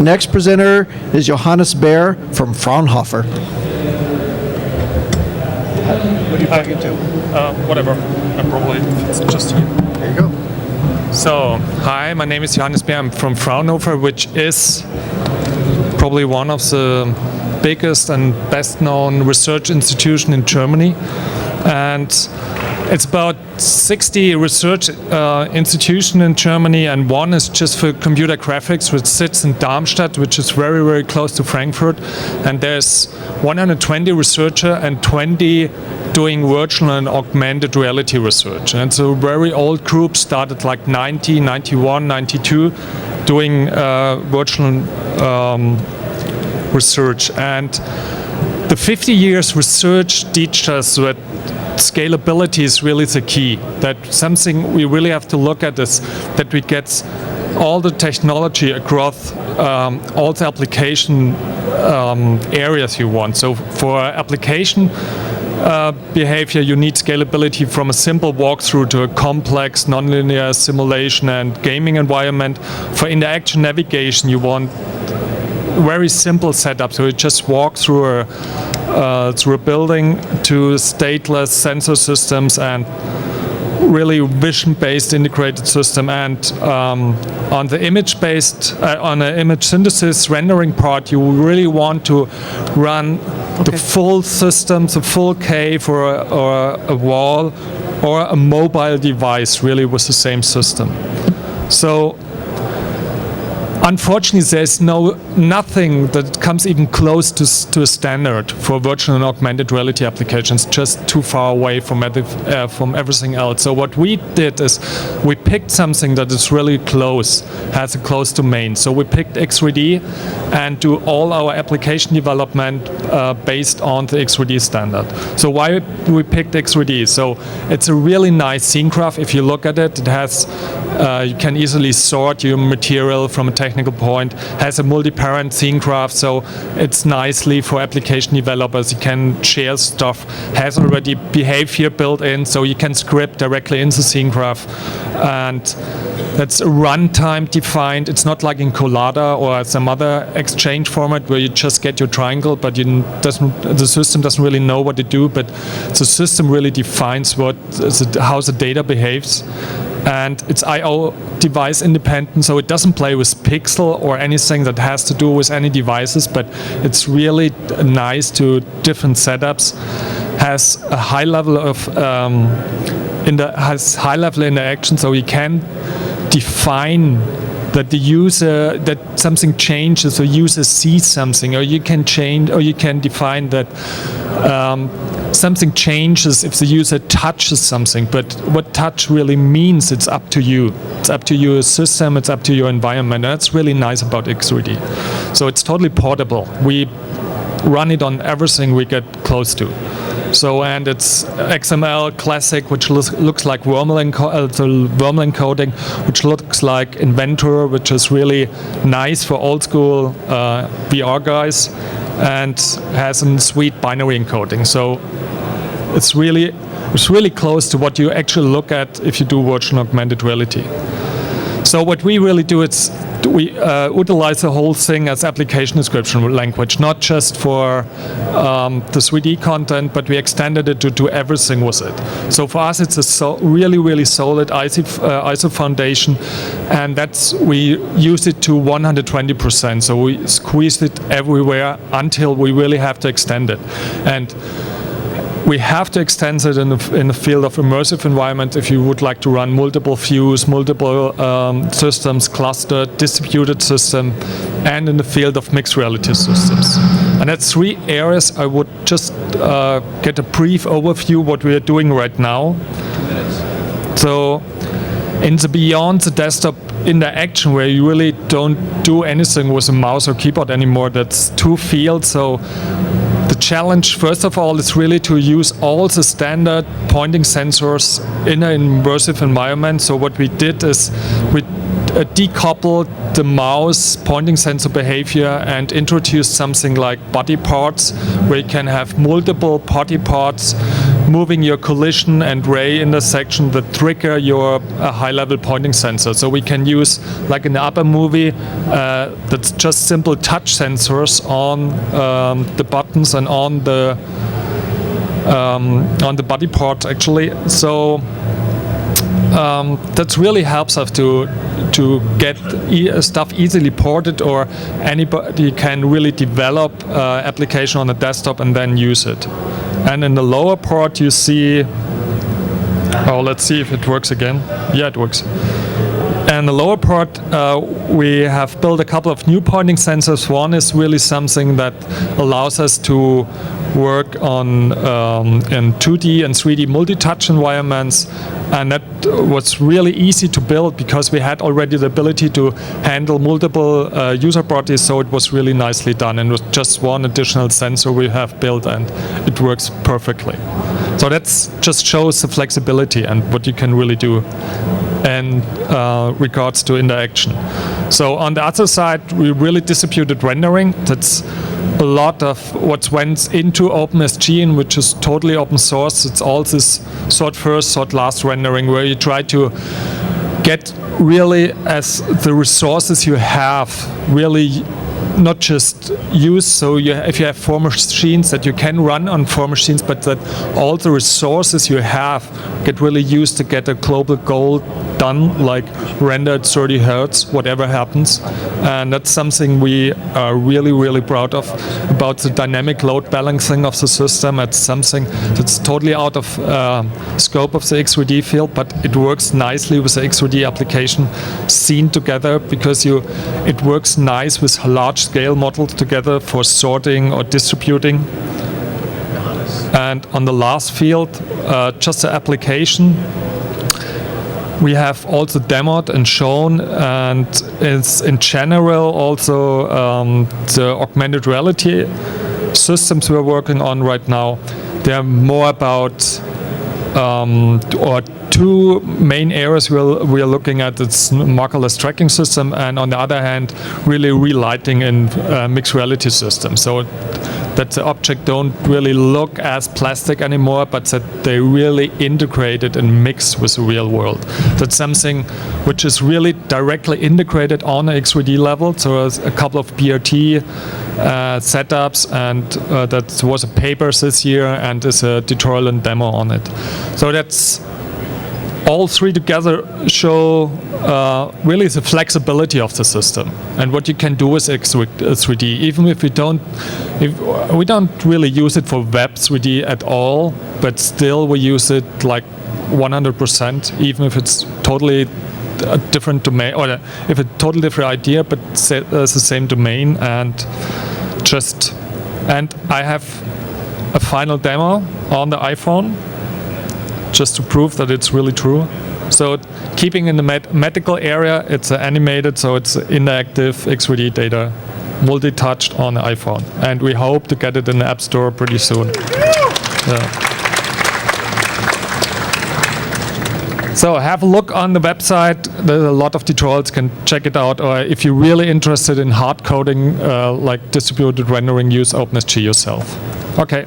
next presenter is Johannes Behr from Fraunhofer. What are you talking to? Whatever. Probably it's just here. There you go. So, hi, my name is Johannes Behr. I'm from Fraunhofer, which is probably one of the biggest and best known research institution in Germany. And it's about 60 research institutions in Germany, and one is just for computer graphics, which sits in Darmstadt, which is very, very close to Frankfurt. And there's 120 researchers and 20 doing virtual and augmented reality research. And it's a very old group, started like 90, 91, 92, doing virtual research. And the 50 years research teaches us that scalability is really the key. That something we really have to look at is that we get all the technology across all the application areas you want. So for application behavior, you need scalability from a simple walkthrough to a complex nonlinear simulation and gaming environment. For interaction navigation, you want very simple setup. So you just walk through a building to stateless sensor systems and really vision-based integrated system. And on the image-based, on an image synthesis rendering part, you really want to run the full system, the full cave or a wall or a mobile device really with the same system. So unfortunately, there's nothing that comes even close to a standard for virtual and augmented reality applications, just too far away from everything else. So what we did is we picked something that is really close, has a close domain. So we picked X3D and do all our application development based on the X3D standard. So why we picked X3D? So it's a really nice scene graph. If you look at it, it has you can easily sort your material from a technical point, has a multi-parent scene graph, so it's nicely for application developers. You can share stuff, has already behavior built in, so you can script directly in the scene graph. And that's runtime defined. It's not like in Collada or some other exchange format where you just get your triangle, but the system doesn't really know what to do, but the system really defines how the data behaves. And it's I/O device independent, so it doesn't play with pixel or anything that has to do with any devices, but it's really nice to different setups. Has a high level of interaction, so you can define that the user, that something changes, or user sees something, or you can change, or you can define that something changes if the user touches something. But what touch really means, it's up to you. It's up to your system, it's up to your environment. And that's really nice about X3D. So it's totally portable. We run it on everything we get close to. So, and it's XML classic, which looks like wormhole encoding, which looks like Inventor, which is really nice for old school VR guys, and has a sweet binary encoding. So it's really close to what you actually look at if you do virtual and augmented reality. So what we really do is we utilize the whole thing as application description language, not just for the 3D content, but we extended it to do everything with it. So for us, it's a really solid ISO foundation, and we use it to 120%. So we squeeze it everywhere until we really have to extend it. And we have to extend it in the field of immersive environment if you would like to run multiple views, multiple systems, clustered, distributed system, and in the field of mixed reality systems. And that's three areas. I would just get a brief overview what we are doing right now. So in the beyond the desktop interaction, where you really don't do anything with a mouse or keyboard anymore, that's two fields. So the challenge, first of all, is really to use all the standard pointing sensors in an immersive environment. So what we did is we decouple the mouse pointing sensor behavior and introduce something like body parts, where you can have multiple body parts moving your collision and ray intersection that trigger your high-level pointing sensor. So we can use, like in the upper movie, that's just simple touch sensors on the buttons and on the body part actually. So that really helps us to get stuff easily ported, or anybody can really develop application on a desktop and then use it. And in the lower part you see, let's see if it works again. Yeah, it works. And the lower part, we have built a couple of new pointing sensors. One is really something that allows us to work on in 2D and 3D multi-touch environments, and that was really easy to build because we had already the ability to handle multiple user bodies, so it was really nicely done, and with just one additional sensor we have built, and it works perfectly. So that just shows the flexibility and what you can really do in regards to interaction. So on the other side, we really distributed rendering. That's a lot of what went into OpenSG, which is totally open source. It's all this sort first, sort last rendering, where you try to get really as the resources you have really not just use, so if you have 4 machines, that you can run on 4 machines, but that all the resources you have get really used to get a global goal done, like rendered 30 Hertz, whatever happens. And that's something we are really, really proud of, about the dynamic load balancing of the system. It's something that's totally out of scope of the X3D field, but it works nicely with the X3D application seen together, because it works nice with large scale models together for sorting or distributing. And on the last field, just the application, we have also demoed and shown, and it's in general also the augmented reality systems we're working on right now. They're more about or 2 main areas we are looking at. It's markerless tracking system, and on the other hand, really relighting in mixed reality systems. So that the object don't really look as plastic anymore, but that they really integrated and mix with the real world. That's something which is really directly integrated on an X3D level. So there's a couple of BRT setups, and that was a paper this year, and there's a tutorial and demo on it. So that's all 3 together show really the flexibility of the system and what you can do with X3D. Even if we don't really use it for Web 3D at all, but still we use it like 100%, even if it's totally a different domain, or if a totally different idea, but it's the same domain. And I have a final demo on the iPhone, just to prove that it's really true. So keeping in the medical area, it's animated, so it's interactive X3D data, multi-touched on the iPhone. And we hope to get it in the App Store pretty soon. Yeah. So have a look on the website. There's a lot of tutorials, can check it out. Or if you're really interested in hard coding, like distributed rendering, use OpenSG yourself. Okay.